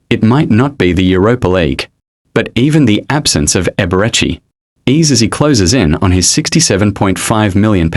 It might not be the Europa League, but even the absence of Eberechi ease as he closes in on his £67.5 million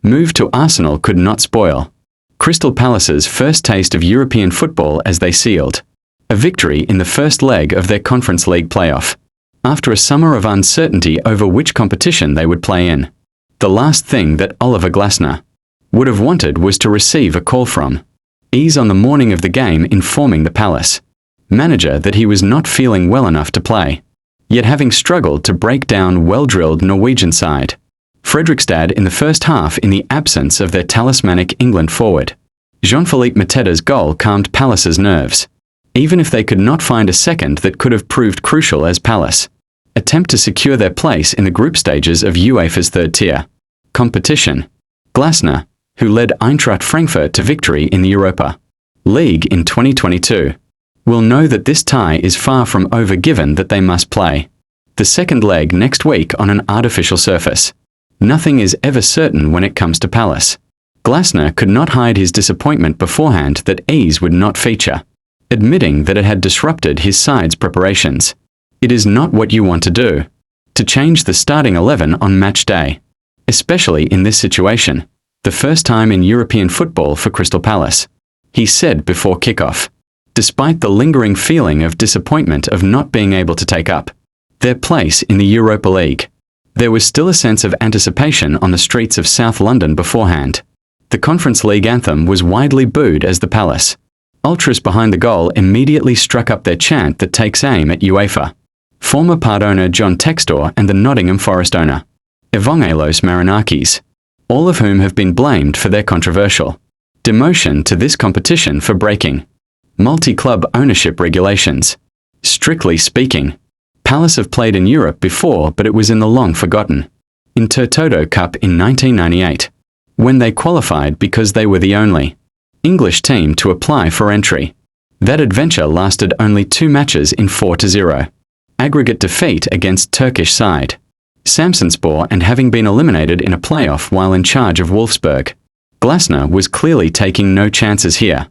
move to Arsenal could not spoil Crystal Palace's first taste of European football as they sealed a victory in the first leg of their Conference League playoff. After a summer of uncertainty over which competition they would play in, the last thing that Oliver Glasner would have wanted was to receive a call from Ease on the morning of the game informing the Palace manager that he was not feeling well enough to play, yet having struggled to break down well-drilled Norwegian side Fredrikstad in the first half in the absence of their talismanic England forward. Jean-Philippe Mateta's goal calmed Palace's nerves, even if they could not find a second that could have proved crucial as Palace attempt to secure their place in the group stages of UEFA's third-tier competition. Glasner, who led Eintracht Frankfurt to victory in the Europa League in 2022, will know that this tie is far from over given that they must play the second leg next week on an artificial surface. Nothing is ever certain when it comes to Palace. Glasner could not hide his disappointment beforehand that Ease would not feature, admitting that it had disrupted his side's preparations. It is not what you want to do, to change the starting 11 on match day, especially in this situation, the first time in European football for Crystal Palace, he said before kickoff. Despite the lingering feeling of disappointment of not being able to take up their place in the Europa League, there was still a sense of anticipation on the streets of South London beforehand. The Conference League anthem was widely booed as the Palace ultras behind the goal immediately struck up their chant that takes aim at UEFA former part owner John Textor and the Nottingham Forest owner Evangelos Marinakis, all of whom have been blamed for their controversial demotion to this competition for breaking multi-club ownership regulations. Strictly speaking, Palace have played in Europe before, but it was in the long-forgotten Intertoto Cup in 1998, when they qualified because they were the only English team to apply for entry. That adventure lasted only 2 matches in 4-0 aggregate defeat against Turkish side Samsunspor, and having been eliminated in a playoff while in charge of Wolfsburg, Glasner was clearly taking no chances here.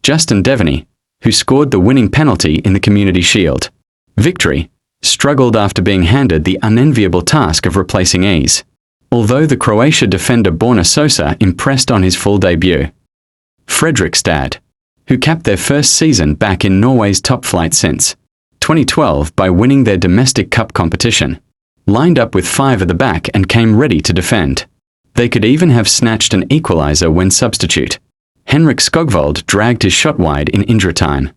Justin Devaney, who scored the winning penalty in the Community Shield victory, struggled after being handed the unenviable task of replacing Ease, although the Croatia defender Borna Sosa impressed on his full debut. Fredrikstad, who capped their first season back in Norway's top flight since 2012 by winning their domestic cup competition, lined up with 5 at the back and came ready to defend. They could even have snatched an equaliser when substitute Henrik Skogvold dragged his shot wide in injury time.